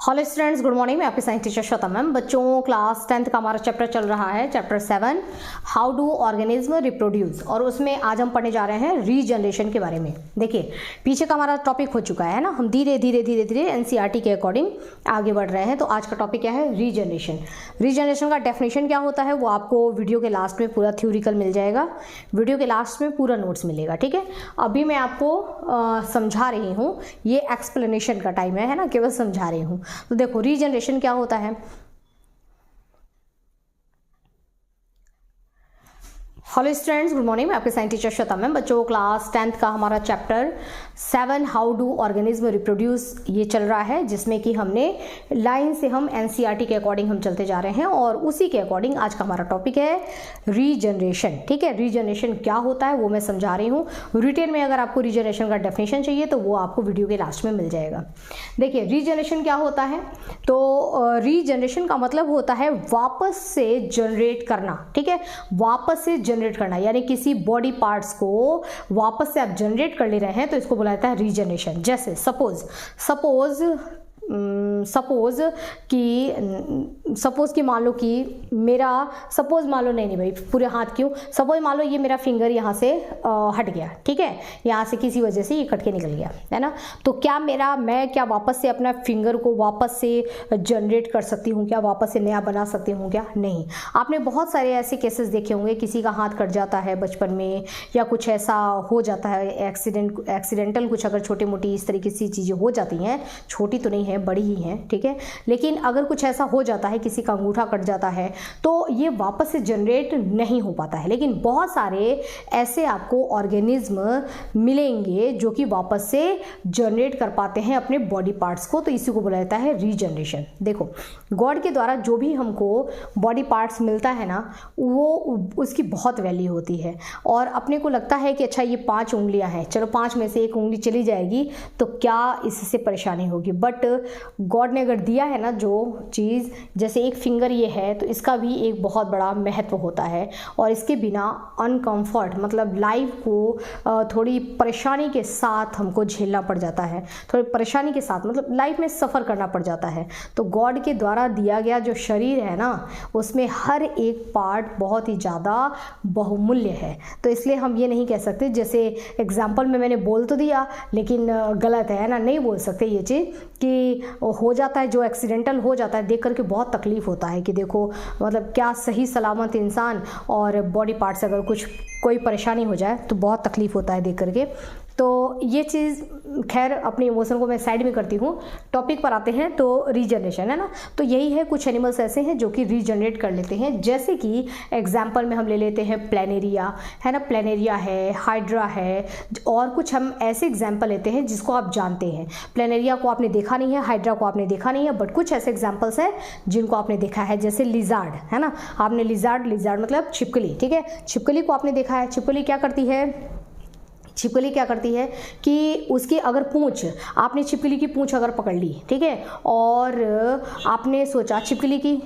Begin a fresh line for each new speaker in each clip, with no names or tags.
Hello students, good morning. मैं आपकी science teacher Shweta ma'am. बच्चों, क्लास 10th का हमारा चैप्टर चल रहा है, chapter 7 how do organism reproduce, और उसमें आज हम पढ़ने जा रहे हैं रीजनरेशन के बारे में। देखिए, पीछे का हमारा टॉपिक हो चुका है ना, हम धीरे धीरे एनसीईआरटी के अकॉर्डिंग आगे बढ़ रहे हैं। तो आज का टॉपिक क्या है? रीजनरेशन। रीजनरेशन का डेफिनेशन क्या होता है वो आपको वीडियो के लास्ट में पूरा थ्योरिकल मिल जाएगा, वीडियो के लास्ट में पूरा नोट्स मिलेगा, ठीक है। अभी मैं आपको समझा रही हूँ, ये एक्सप्लेनेशन का टाइम है ना, केवल समझा रही हूँ। तो देखो, रीजनरेशन क्या होता है। Hello students, good morning. मैं आपके साइंस टीचर श्वेता मैम। बच्चों, क्लास 10th का हमारा chapter 7 how do organism reproduce ये चल रहा है, जिसमें कि हमने लाइन से हम एनसीईआरटी के अकॉर्डिंग हम चलते जा रहे हैं, और उसी के अकॉर्डिंग आज का हमारा टॉपिक है रीजनरेशन, ठीक है। रीजनरेशन क्या होता है वो मैं समझा रही हूँ। रिटेन में अगर आपको रीजनरेशन का डेफिनेशन चाहिए तो वो आपको वीडियो के लास्ट में मिल जाएगा। देखिए, रीजनरेशन क्या होता है, तो रीजनरेशन का मतलब होता है वापस से जनरेट करना, ठीक है। वापस से जनरेट करना, यानी किसी बॉडी पार्ट्स को वापस से आप जनरेट कर ले रहे हैं तो इसको बोला जाता है रीजनरेशन। जैसे सपोज कि मान लो कि मेरा मान लो नहीं भाई, पूरे हाथ क्यों, सपोज मान लो ये मेरा फिंगर यहाँ से हट गया, ठीक है, यहाँ से किसी वजह से ये कट के निकल गया, है ना। तो क्या मैं क्या वापस से अपना फिंगर को वापस से जनरेट कर सकती हूँ क्या? वापस से नया बना सकती हूँ क्या? नहीं। आपने बहुत सारे ऐसे केसेस देखे होंगे, किसी का हाथ कट जाता है बचपन में, या कुछ ऐसा हो जाता है, एक्सीडेंटल कुछ अगर छोटी मोटी इस तरीके से चीज़ें हो जाती हैं, छोटी तो नहीं है, बड़ी ही है, ठीक है। लेकिन अगर कुछ ऐसा हो जाता है, किसी का अंगूठा कट जाता है, तो ये वापस से जनरेट नहीं हो पाता है। लेकिन बहुत सारे ऐसे आपको ऑर्गेनिज्म मिलेंगे जो कि वापस से जनरेट कर पाते हैं अपने बॉडी पार्ट्स को, तो इसी को बोला जाता है रीजनरेशन। देखो, गॉड के द्वारा जो भी हमको बॉडी पार्ट्स मिलता है ना, वो उसकी बहुत वैल्यू होती है। और अपने को लगता है कि अच्छा ये 5 उंगलियां हैं, चलो 5 में से 1 उंगली चली जाएगी तो क्या इससे परेशानी होगी। बट गॉड ने अगर दिया है ना जो चीज़, जैसे एक फिंगर ये है, तो इसका भी एक बहुत बड़ा महत्व होता है। और इसके बिना अनकंफर्ट, मतलब लाइफ को थोड़ी परेशानी के साथ हमको झेलना पड़ जाता है, थोड़ी परेशानी के साथ, मतलब लाइफ में सफ़र करना पड़ जाता है। तो गॉड के द्वारा दिया गया जो शरीर है ना, उसमें हर एक पार्ट बहुत ही ज़्यादा बहुमूल्य है। तो इसलिए हम ये नहीं कह सकते, जैसे एग्जाम्पल में मैंने बोल तो दिया लेकिन गलत है ना, नहीं बोल सकते ये चीज़ कि हो जाता है, जो एक्सीडेंटल हो जाता है देख करके बहुत तकलीफ होता है कि देखो मतलब क्या सही सलामत इंसान और बॉडी पार्ट्स अगर कोई परेशानी हो जाए तो बहुत तकलीफ होता है देख करके। तो ये चीज़ खैर अपने इमोशन को मैं साइड में करती हूँ, टॉपिक पर आते हैं। तो रीजनरेशन है ना, तो यही है, कुछ एनिमल्स ऐसे हैं जो कि रीजनरेट कर लेते हैं। जैसे कि एग्जाम्पल में हम ले लेते हैं प्लेनेरिया, है ना, प्लेनेरिया है, हाइड्रा है, और कुछ हम ऐसे एग्जाम्पल लेते हैं जिसको आप जानते हैं। प्लेनेरिया को आपने देखा नहीं है, हाइड्रा को आपने देखा नहीं है, बट कुछ ऐसे एग्जाम्पल्स हैं जिनको आपने देखा है, जैसे लिजार्ड, है ना। आपने लिजार्ड मतलब छिपकली, ठीक है, छिपकली को आपने देखा है। छिपकली क्या करती है कि उसकी अगर पूंछ, आपने छिपकली की पूंछ अगर पकड़ ली, ठीक है, और आपने सोचा छिपकली की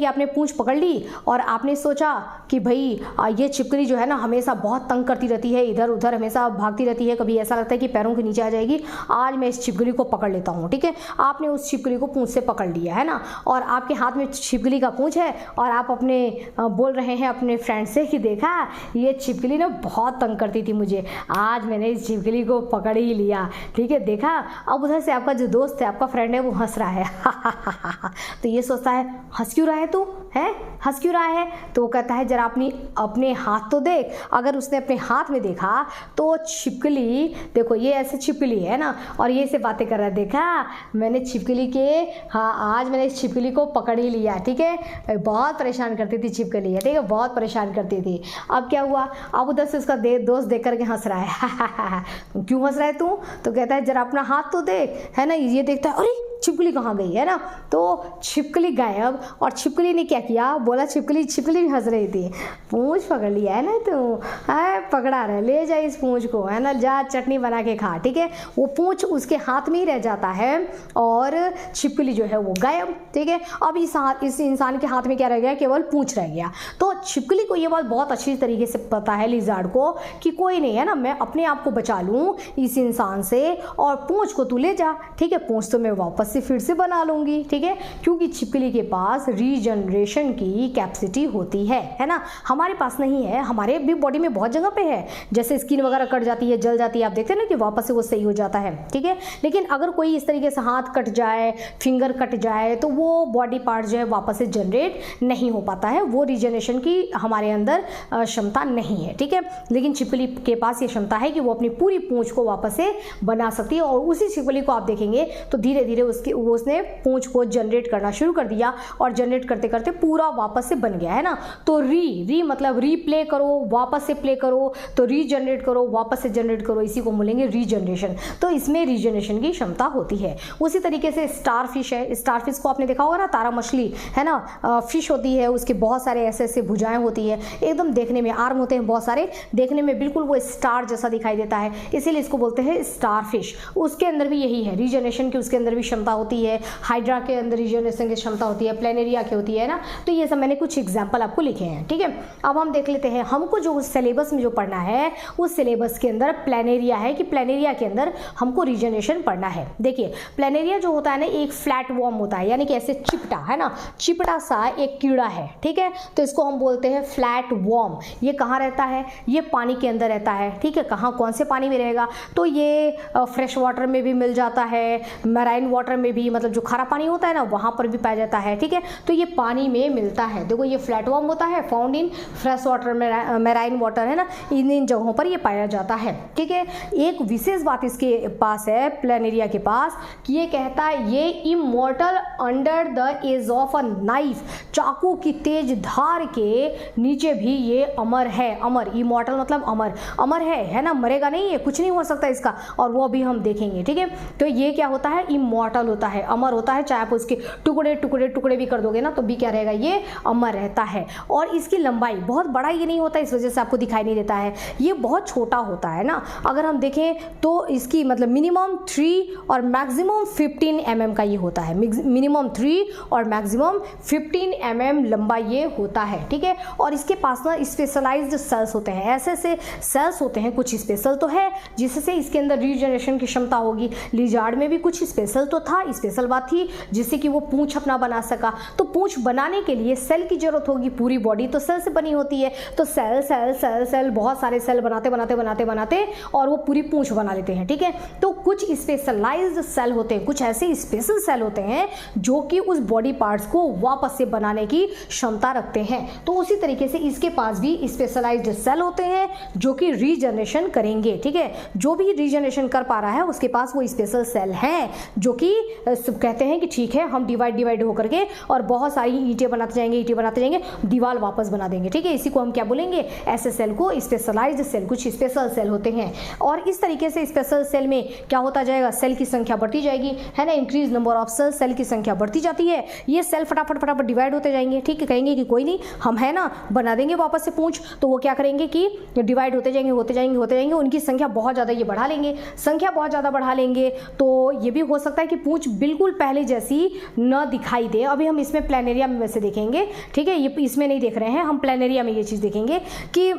आपने पूंछ पकड़ ली, और आपने सोचा कि भाई ये छिपकली जो है ना हमेशा बहुत तंग करती रहती है, इधर उधर हमेशा भागती रहती है, कभी ऐसा लगता है कि पैरों के नीचे आ जाएगी, आज मैं इस छिपकली को पकड़ लेता हूँ, ठीक है। आपने उस छिपकली को पूंछ से पकड़ लिया, है ना, और आपके हाथ में छिपकली का पूंछ है, और आप अपने बोल रहे हैं अपने फ्रेंड से कि देखा ये छिपकली ना बहुत तंग करती थी मुझे, आज मैंने इस छिपकली को पकड़ ही लिया, ठीक है, देखा। अब उधर से आपका जो दोस्त है, आपका फ्रेंड है, वो हंस रहा है तो ये सोचता है हंस क्यों रहा है तू, हंस क्यों रहा है? तो वो कहता है जरा अपने हाथ तो देख। अगर उसने अपने हाथ में देखा तो छिपकली, देखो ये ऐसे छिपकली है ना, और ये से बातें कर रहा है, देखा मैंने छिपकली के, हाँ आज मैंने इस छिपकली को पकड़ ही लिया, ठीक है। बहुत परेशान करती थी छिपकली, ठीक है, बहुत परेशान करती थी। अब क्या हुआ, अब उधर से उसका दोस्त देख करके हंस रहा है क्यों हंस रहा है तू? तो कहता है जरा अपना हाथ तो देख, है ना। ये देखता है, अरे छिपकली कहाँ गई, है ना। तो छिपकली गायब, और छिपकली ने क्या किया, बोला छिपकली भी हंस रही थी, पूंछ पकड़ लिया है ना, तो है पकड़ा रहे, ले जा इस पूंछ को, है ना, जा चटनी बना के खा, ठीक है। वो पूंछ उसके हाथ में ही रह जाता है, और छिपकली जो है वो गायब, ठीक है। अब इस इंसान के हाथ में क्या रह गया, केवल पूंछ रह गया। तो छिपकली को ये बात बहुत अच्छी तरीके से पता है लिजार्ड को कि कोई नहीं, है ना, मैं अपने आप को बचा लूँ इस इंसान से, और पूंछ को तू ले जा, ठीक है, पूंछ तो मैं वापस वापस से फिर से बना लूँगी, ठीक है, क्योंकि छिपकली के पास रीजनरेशन की कैपेसिटी होती है ना, हमारे पास नहीं है। हमारे भी बॉडी में बहुत जगह पे है, जैसे स्किन वगैरह कट जाती है, जल जाती है, आप देखते हैं ना कि वापस से वो सही हो जाता है, ठीक है। लेकिन अगर कोई इस तरीके से हाथ कट जाए, फिंगर कट जाए, तो वो बॉडी पार्ट जो है वापस से जनरेट नहीं हो पाता है, वो रीजनरेशन की हमारे अंदर क्षमता नहीं है, ठीक है। लेकिन छिपकली के पास ये क्षमता है कि वो अपनी पूरी पूंछ को वापस से बना सकती है, और उसी छिपकली को आप देखेंगे तो धीरे धीरे उसने पूंछ को जनरेट करना शुरू कर दिया, और जनरेट करते करते पूरा वापस से बन गया, है ना। तो री मतलब रीप्ले करो, वापस से प्ले करो, तो रीजनरेट करो, वापस से जनरेट करो, इसी को बोलेंगे रीजनरेशन। तो इसमें रीजनरेशन की क्षमता होती है। उसी तरीके से स्टारफिश है, स्टारफिश को आपने देखा होगा ना, तारा मछली है ना, फिश होती है, उसके बहुत सारे ऐसे ऐसे भुजाएं होती है, एकदम देखने में आर्म होते हैं बहुत सारे, देखने में बिल्कुल वो स्टार जैसा दिखाई देता है, इसीलिए इसको बोलते हैं स्टारफिश। उसके अंदर भी यही है, रीजनरेशन की उसके अंदर भी क्षमता होती है, हाइड्रा के अंदर रीजनरेशन की क्षमता होती है, प्लेनेरिया की होती है ना। तो ये सब मैंने कुछ एग्जाम्पल आपको लिखे हैं, ठीक है। अब हम देख लेते हैं, हमको जो उस सिलेबस में जो पढ़ना है, उस सिलेबस के अंदर प्लेनेरिया है कि प्लेनेरिया के अंदर हमको रीजनरेशन पढ़ना है। देखिए प्लेनेरिया जो होता है ना, एक फ्लैट वॉर्म होता है, यानी कि ऐसे चिपटा, है ना, चिपटा सा एक कीड़ा है, ठीक है। तो इसको हम बोलते हैं फ्लैट वॉर्म। ये कहाँ रहता है? ये पानी के अंदर रहता है, ठीक है। कहाँ, कौन से पानी में रहेगा? तो ये फ्रेश वाटर में भी मिल जाता है, मैराइन वाटर में भी, मतलब जो खारा पानी होता है ना, वहाँ पर भी पाया जाता है, ठीक है। तो ये पानी में मिलता है। देखो ये फ्लैट वॉर्म होता है, found in fresh water, marine water, है ना, इन जगहों पर ये पाया जाता है, ठीक है। एक विशेष बात इसके पास है, प्लेनेरिया के पास, कि ये कहता है ये immortal under the edge of a knife, चाकू की तेज धार के नीचे भी ये अमर है। अमर, इमॉर्टल मतलब अमर, अमर है ना, मरेगा नहीं, ये कुछ नहीं हो सकता इसका, और वो भी हम देखेंगे, ठीक है। तो ये क्या होता है? इमॉर्टल होता है, अमर होता है, चाहे आप उसके टुकड़े टुकड़े टुकड़े भी कर दोगे ना, तो भी क्या रहेगा? ये अमर रहता है। और इसकी लंबाई बहुत बड़ा ये नहीं होता, इस वजह से आपको दिखाई नहीं देता है, ये बहुत छोटा होता है ना। अगर हम देखें तो इसकी मतलब मिनिमम 3 और मैक्सिमम 15 mm का ये होता है, मिनिमम 3 और मैक्सिमम 15 mm लंबा ये होता है, ठीक है। और इसके पास ना स्पेशलाइज्ड सेल्स होते हैं, ऐसे ऐसे सेल्स होते हैं, कुछ स्पेशल तो है जिससे इसके अंदर रीजनरेशन की क्षमता होगी। लिजार्ड में भी कुछ स्पेशल तो था, स्पेशल बात थी जिससे कि वो पूंछ अपना बना सका। तो पूंछ बनाने के लिए सेल की जरूरत होगी, पूरी बॉडी तो सेल से बनी होती है, तो सेल सेल सेल सेल बहुत सारे सेल बनाते बनाते बनाते बनाते और वो पूरी पूंछ बना लेते हैं, ठीक है। तो कुछ स्पेशलाइज्ड सेल होते हैं, कुछ ऐसे स्पेशल सेल होते हैं जो कि उस बॉडी पार्ट्स को वापस से बनाने की क्षमता रखते हैं। तो उसी तरीके से इसके पास भी स्पेशलाइज्ड सेल होते हैं जो कि रीजनरेशन करेंगे, ठीक है। जो भी रीजनरेशन कर पा रहा है उसके पास वो स्पेशल सेल हैं जो कि कहते हैं कि ठीक है, हम डिवाइड होकर के और बहुत सारी ईंटें बनाते जाएंगे, दीवार वापस बना देंगे, ठीक है। इसी को हम क्या बोलेंगे? ऐसे सेल को स्पेशलाइज्ड सेल, कुछ स्पेशल सेल होते हैं। और इस तरीके से स्पेशल सेल में क्या होता जाएगा? सेल की संख्या बढ़ती जाएगी, है ना, increase number of cell, cell की संख्या बढ़ती जाती है। ये सेल फटाफट फटाफट डिवाइड होते जाएंगे, ठीक है। कहेंगे कि कोई नहीं, हम है ना बना देंगे वापस से पूंछ, तो वो क्या करेंगे कि डिवाइड होते जाएंगे, उनकी संख्या बहुत ज़्यादा ये बढ़ा लेंगे, संख्या बहुत ज़्यादा बढ़ा लेंगे। तो ये भी हो सकता है कि पूंछ बिल्कुल पहले जैसी न दिखाई दे। अभी हम इसमें प्लेनेरिया में वैसे देखेंगे, ठीक है, ये इसमें नहीं देख रहे हैं, हम प्लेनेरिया में ये चीज़ देखेंगे कि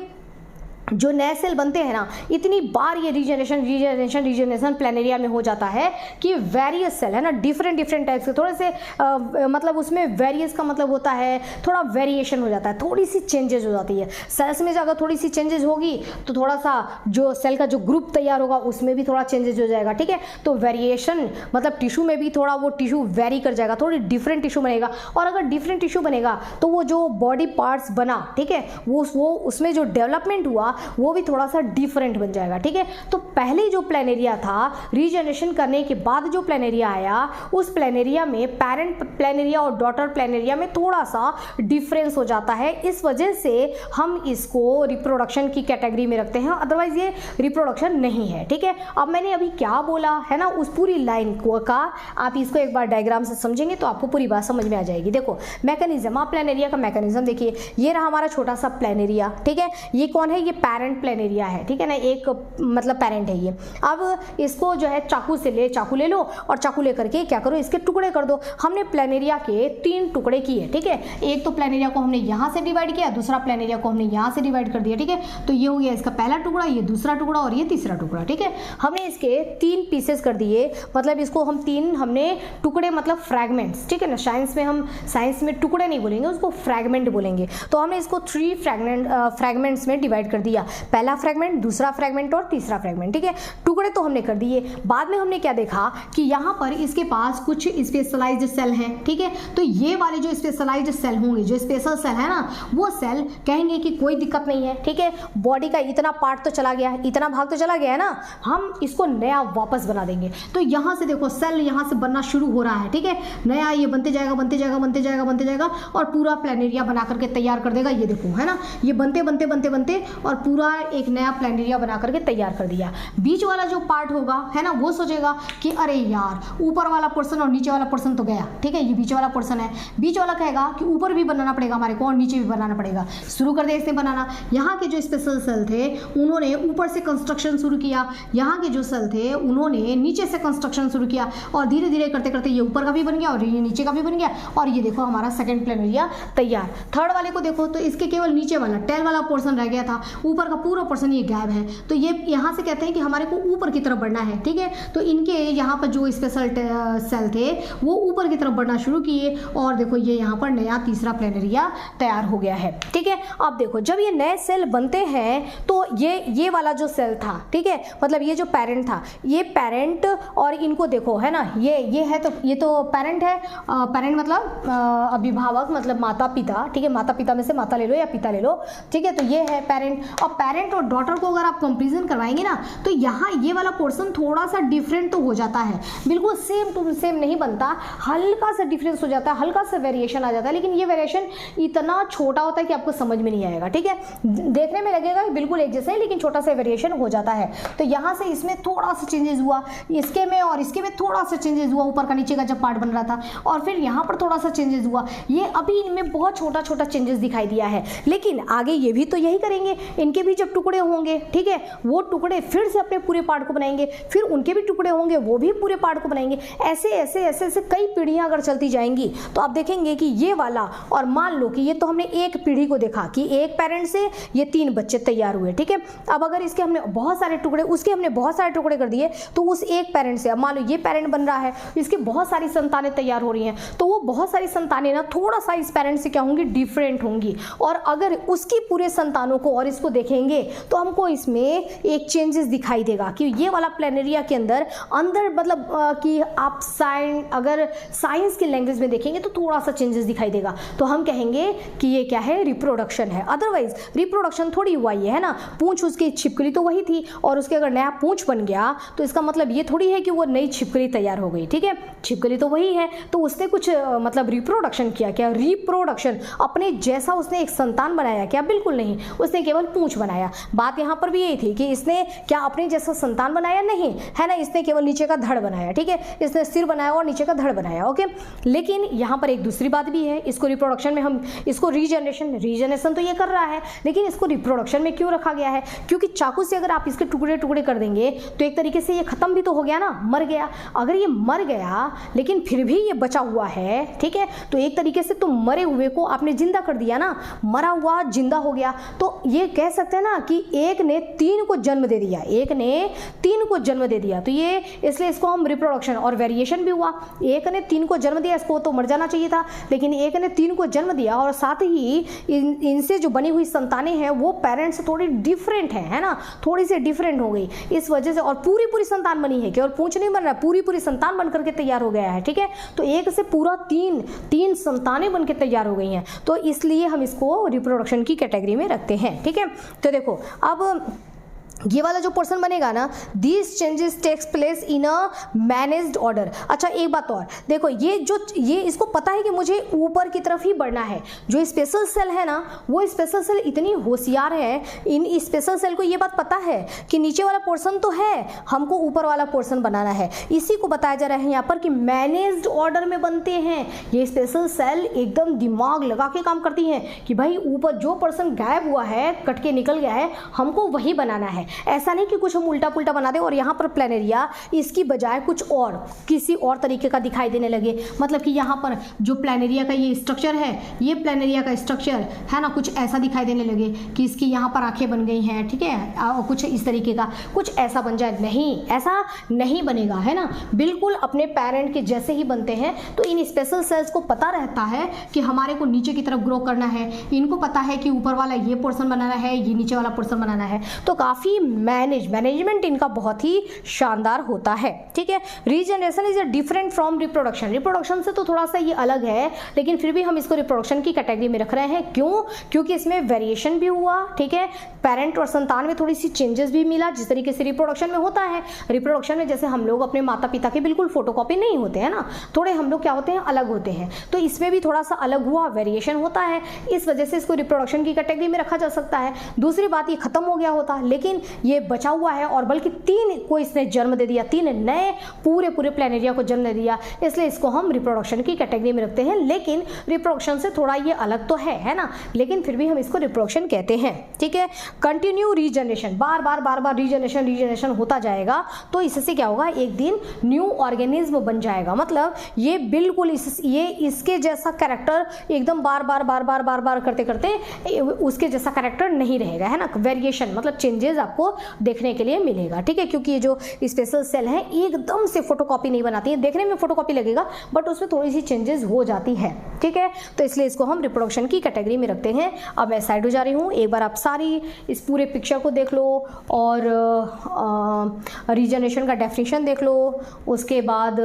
जो नए सेल बनते हैं ना, इतनी बार ये रीजनरेशन प्लेनेरिया में हो जाता है कि वेरियस सेल, है ना, डिफरेंट टाइप्स के, थोड़े से मतलब उसमें वेरियस का मतलब होता है थोड़ा वेरिएशन हो जाता है, थोड़ी सी चेंजेस हो जाती है सेल्स में। अगर थोड़ी सी चेंजेस होगी तो थोड़ा सा जो सेल का जो ग्रुप तैयार होगा उसमें भी थोड़ा चेंजेस हो जाएगा, ठीक है। तो वेरिएशन मतलब टिश्यू में भी थोड़ा वो टिश्यू वेरी कर जाएगा, थोड़ी डिफरेंट टिश्यू बनेगा। और अगर डिफरेंट टिश्यू बनेगा तो वो जो बॉडी पार्ट्स बना, ठीक है, वो उसमें जो डेवलपमेंट हुआ वो भी थोड़ा सा डिफरेंट बन जाएगा, ठीक है। तो पहले जो प्लेनेरिया था, रीजनरेशन करने के बाद जो प्लेनेरिया आया, उस प्लेनेरिया में पैरेंट प्लेनेरिया और डॉटर प्लेनेरिया में थोड़ा सा डिफरेंस हो जाता है। इस वजह से हम इसको रिप्रोडक्शन की कैटेगरी में रखते हैं, अदरवाइज ये रिप्रोडक्शन नहीं है, ठीक है। अब मैंने अभी क्या बोला है ना, उस पूरी लाइन को का आप इसको एक बार डायग्राम से समझेंगे तो आपको पूरी बात समझ में आ जाएगी। देखो मैकेनिज्म, आप प्लेनेरिया का मैकेनिज्म देखिए, ये रहा हमारा छोटा सा प्लेनेरिया, ठीक है। ये कौन है? ये पेरेंट प्लेनेरिया है, ठीक है ना, एक मतलब पेरेंट है ये। अब इसको जो है चाकू ले लो और चाकू लेकर के क्या करो, इसके टुकड़े कर दो। हमने प्लेनेरिया के 3 टुकड़े किए, ठीक है। एक तो प्लेनेरिया को हमने यहाँ से डिवाइड किया, दूसरा प्लेनेरिया को हमने यहाँ से डिवाइड कर दिया, ठीक है। तो ये हो गया इसका पहला टुकड़ा, ये दूसरा टुकड़ा और ये तीसरा टुकड़ा, ठीक है। हमने इसके 3 पीसेस कर दिए, मतलब इसको हमने टुकड़े मतलब फ्रैगमेंट्स, ठीक है ना। साइंस में टुकड़े नहीं बोलेंगे, उसको फ्रैगमेंट बोलेंगे। तो हमने इसको 3 फ्रैगमेंट्स में डिवाइड कर दिया, पहला फ्रैगमेंट, दूसरा फ्रैगमेंट और तीसरा फ्रैगमेंट, ठीक है। टुकड़े तो हमने कर दिए। बाद में हमने क्या देखा कि यहाँ पर इसके पास कुछ स्पेशलाइज्ड सेल हैं, ठीक है। तो ये वाले जो स्पेशलाइज्ड सेल होंगे, जो स्पेशल सेल है ना, वो सेल कहेंगे कि कोई दिक्कत नहीं है, ठीक है। बॉडी का इतना पार्ट तो चला गया है, इतना भाग तो चला गया है ना, हम इसको नया वापस बना देंगे। तो यहाँ से देखो सेल यहाँ से बनना शुरू हो रहा है, ठीक है। नया ये बनते जाएगा और पूरा प्लेनेरिया बना करके तैयार कर देगा। ये देखो है ना, ये बनते और पूरा एक नया प्लेनेरिया बना करके तैयार कर दिया। बीच वाला जो पार्ट होगा है ना, वो सोचेगा कि अरे यार ऊपर वाला पोर्शन और नीचे वाला पोर्शन तो गया, ठीक है। ये बीच वाला पोर्शन है, बीच वाला कहेगा कि ऊपर भी बनाना पड़ेगा हमारे को और नीचे भी बनाना पड़ेगा। शुरू कर दे इसने बनाना। यहाँ के जो स्पेशल सेल थे उन्होंने ऊपर से कंस्ट्रक्शन शुरू किया, यहाँ के जो सेल थे उन्होंने नीचे से कंस्ट्रक्शन शुरू किया और धीरे धीरे करते करते ये ऊपर का भी बन गया और ये नीचे का भी बन गया और ये देखो हमारा सेकंड प्लेनेरिया तैयार। थर्ड वाले को देखो तो इसके केवल नीचे वाला टेल वाला पोर्शन रह गया था, ऊपर का पूरा पोर्शन ये गायब है। तो ये यहाँ से कहते हैं कि हमारे को ऊपर की तरफ बढ़ना है, ठीक है। तो इनके यहाँ पर जो स्पेशल सेल थे वो ऊपर की तरफ बढ़ना शुरू किए और देखो ये यहाँ पर नया तीसरा प्लेनेरिया तैयार हो गया है, ठीक है। अब देखो जब ये नए सेल बनते हैं तो ये वाला जो सेल था, ठीक है, मतलब ये जो पेरेंट था, ये पेरेंट और इनको देखो है ना, ये है, तो ये तो पेरेंट है। पेरेंट मतलब अभिभावक, मतलब माता पिता, ठीक है। माता पिता में से माता ले लो या पिता ले लो, ठीक है। तो ये है पेरेंट। और पेरेंट और डॉटर को अगर आप कंपेरिजन करवाएंगे ना तो यहाँ ये वाला पोर्शन थोड़ा सा डिफरेंट तो हो जाता है, बिल्कुल सेम टू सेम नहीं बनता, हल्का सा डिफरेंस हो जाता है, हल्का सा वेरिएशन आ जाता है। लेकिन ये वेरिएशन इतना छोटा होता है कि आपको समझ में नहीं आएगा, ठीक है। देखने में लगेगा बिल्कुल एक जैसा है लेकिन छोटा सा वेरिएशन हो जाता है। तो यहाँ से इसमें थोड़ा सा चेंजेस हुआ, इसके में और इसके में थोड़ा सा चेंजेस हुआ, ऊपर का नीचे का जब पार्ट बन रहा था, और फिर यहाँ पर थोड़ा सा चेंजेस हुआ। ये अभी इनमें बहुत छोटा छोटा चेंजेस दिखाई दिया है, लेकिन आगे ये भी तो यही करेंगे। इनके भी जब टुकड़े होंगे, ठीक है, वो टुकड़े फिर से अपने पूरे पार्ट को बनाएंगे, फिर उनके भी टुकड़े होंगे, वो भी पूरे पार्ट को बनाएंगे। ऐसे ऐसे ऐसे ऐसे कई पीढ़ियां अगर चलती जाएंगी तो आप देखेंगे कि ये वाला, और मान लो कि ये तो हमने एक पीढ़ी को देखा कि एक पेरेंट से ये 3 बच्चे तैयार हुए, ठीक है। अब अगर इसके हमने बहुत सारे टुकड़े, उसके हमने बहुत सारे टुकड़े कर दिए, तो उस एक पेरेंट से, अब मान लो ये पेरेंट बन रहा है, इसके बहुत सारी संतानें तैयार हो रही हैं, तो वो बहुत सारी संतानें ना थोड़ा सा इस पेरेंट से क्या होंगी, डिफरेंट होंगी। और अगर उसकी पूरे संतानों को और इसको देखेंगे तो हमको इसमें एक चेंजेस दिखाई देगा कि ये वाला प्लेनेरिया के अंदर मतलब कि आप अगर साइंस की लैंग्वेज में देखेंगे तो थोड़ा सा चेंजेस दिखाई देगा। तो हम कहेंगे कि ये क्या है, रिप्रोडक्शन है। अदरवाइज रिप्रोडक्शन थोड़ी हुआ है ना, पूंछ उसकी छिपकली तो वही थी और उसके अगर नया पूंछ बन गया तो इसका मतलब ये थोड़ी है कि वो नई छिपकली तैयार हो गई, ठीक है। छिपकली तो वही है, तो उसने कुछ मतलब रिप्रोडक्शन किया क्या, रिप्रोडक्शन अपने जैसा उसने एक संतान बनाया क्या, बिल्कुल नहीं, उसने केवल पूंछ बनाया। बात यहाँ पर भी यही थी कि इसने क्या अपने जैसा संतान बनाया, नहीं है ना, इसने केवल नीचे का धड़ बनाया, ठीक है, इसने सिर बनाया और नीचे का धड़ बनाया, ओके। लेकिन यहाँ पर एक दूसरी बात भी है, इसको रिप्रोडक्शन में हम इसको रीजनरेशन तो ये कर रहा है, लेकिन इसको रिप्रोडक्शन में क्यों रखा गया है, क्योंकि चाकू से अगर आप इसके टुकड़े टुकड़े कर देंगे तो एक तरीके से ये खत्म भी तो हो गया ना, मर गया। अगर ये मर गया लेकिन फिर भी ये बचा हुआ है, ठीक है, तो एक तरीके से तो मरे हुए को आपने जिंदा कर दिया ना, मरा हुआ जिंदा हो गया। तो ये कह सकते हैं ना कि एक ने 3 को जन्म दे दिया, एक ने 3 को जन्म दे दिया, तो ये इसलिए इसको हम रिप्रोडक्शन, और वेरिएशन भी हुआ। एक ने 3 को जन्म दिया, इसको तो मर जाना चाहिए था, लेकिन एक ने 3 को जन्म दिया और साथ ही इनसे जो बनी हुई संतानें हैं वो पेरेंट्स से थोड़ी डिफरेंट है ना, थोड़ी सी डिफरेंट हो गई इस वजह से, और पूरी संतान बनी है, केवल पूंछ नहीं बन रहा, पूरी संतान बन करके तैयार हो गया है, ठीक है। तो एक से पूरा 3 संतानें बन के तैयार हो गई हैं, तो इसलिए हम इसको रिप्रोडक्शन की कैटेगरी में रखते हैं, ठीक है। तो देखो अब ये वाला जो पोर्शन बनेगा ना, this changes takes place in a managed order. अच्छा एक बात और देखो, ये इसको पता है कि मुझे ऊपर की तरफ ही बढ़ना है। जो स्पेशल सेल है ना, वो स्पेशल सेल इतनी होशियार है, इन स्पेशल सेल को ये बात पता है कि नीचे वाला पोर्शन तो है, हमको ऊपर वाला पोर्शन बनाना है। इसी को बताया जा रहा है यहाँ पर कि मैनेज्ड ऑर्डर में बनते हैं। ये स्पेशल सेल एकदम दिमाग लगा के काम करती हैं कि भाई ऊपर जो पोर्शन गायब हुआ है, कट के निकल गया है, हमको वही बनाना है। ऐसा नहीं कि कुछ हम उल्टा पुल्टा बना दें और यहाँ पर प्लेनेरिया इसकी बजाय कुछ और किसी और तरीके का दिखाई देने लगे। मतलब कि यहाँ पर जो प्लेनेरिया का ये स्ट्रक्चर है, ये प्लेनेरिया का स्ट्रक्चर है ना, कुछ ऐसा दिखाई देने लगे कि इसकी यहाँ पर आंखें बन गई हैं, ठीक है, कुछ इस तरीके का कुछ ऐसा बन जाए। नहीं, ऐसा नहीं बनेगा, है ना, बिल्कुल अपने पेरेंट के जैसे ही बनते हैं। तो इन स्पेशल सेल्स को पता रहता है कि हमारे को नीचे की तरफ ग्रो करना है, इनको पता है कि ऊपर वाला ये पोर्शन बनाना है, ये नीचे वाला पोर्शन बनाना है। तो काफ़ी मैनेजमेंट इनका बहुत ही शानदार होता है, ठीक है। Regeneration is different from reproduction. Reproduction से तो थोड़ा सा ये अलग है, लेकिन फिर भी हम इसको रिप्रोडक्शन की कैटेगरी में रख रहे हैं। क्यों? क्योंकि इसमें वेरिएशन भी हुआ, ठीक है, पेरेंट और संतान में थोड़ी सी चेंजेस भी मिला, जिस तरीके से रिप्रोडक्शन में होता है। रिप्रोडक्शन में जैसे हम लोग अपने माता पिता के बिल्कुल फोटोकॉपी नहीं होते हैं ना, थोड़े हम लोग क्या होते हैं, अलग होते हैं। तो इसमें भी थोड़ा सा अलग हुआ, वेरिएशन होता है, इस वजह से इसको रिप्रोडक्शन की कैटेगरी में रखा जा सकता है। दूसरी बात, ये खत्म हो गया होता, लेकिन ये बचा हुआ है और बल्कि 3 को इसने जन्म दे दिया, 3 नए पूरे प्लेनेरिया को जन्म दे दिया, इसलिए इसको हम रिप्रोडक्शन की कैटेगरी में रखते हैं। लेकिन रिप्रोडक्शन से थोड़ा ये अलग तो है ना, लेकिन फिर भी हम इसको रिप्रोडक्शन कहते हैं, ठीक है। कंटिन्यू रीजनरेशन, बार बार रीजनरेशन होता जाएगा, तो इससे क्या होगा, एक दिन न्यू ऑर्गेनिज्म बन जाएगा। मतलब ये बिल्कुल इसके जैसा कैरेक्टर एकदम बार करते करते उसके जैसा कैरेक्टर नहीं रहेगा, है ना। वेरिएशन मतलब चेंजेस आपको देखने के लिए मिलेगा, ठीक है, क्योंकि ये जो स्पेशल सेल है एकदम से फोटोकॉपी नहीं बनाती है, देखने में फोटोकॉपी लगेगा बट उसमें थोड़ी सी चेंजेस हो जाती है, ठीक है। तो इसलिए इसको हम रिप्रोडक्शन की कैटेगरी में रखते हैं। अब मैं साइड हो जा रही हूँ, एक बार आप सारी इस पूरे पिक्चर को देख लो और रीजनरेशन का डेफिनेशन देख लो। उसके बाद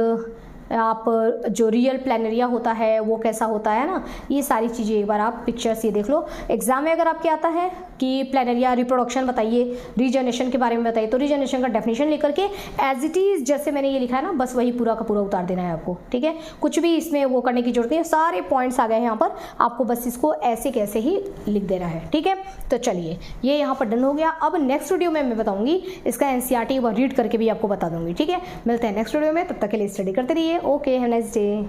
आप जो रियल प्लेनेरिया होता है वो कैसा होता है ना, ये सारी चीज़ें एक बार आप पिक्चर्स ये देख लो। एग्जाम में अगर आपके आता है कि प्लेनेरिया रिप्रोडक्शन बताइए, रीजनरेशन के बारे में बताइए, तो रीजनरेशन का डेफिनेशन लेकर के एज इट इज़ जैसे मैंने ये लिखा है ना, बस वही पूरा का पूरा उतार देना है आपको, ठीक है। कुछ भी इसमें वो करने की जरूरत नहीं है, सारे पॉइंट्स आ गए हैं यहाँ पर, आपको बस इसको ऐसे कैसे ही लिख देना है, ठीक है। तो चलिए ये यहाँ पर डन हो गया। अब नेक्स्ट वीडियो में मैं बताऊँगी इसका NCERT रीड करके भी आपको बता दूँगी, ठीक है। मिलते हैं नेक्स्ट वीडियो में, तब तक के लिए स्टडी करते रहिए। Okay, have a nice day.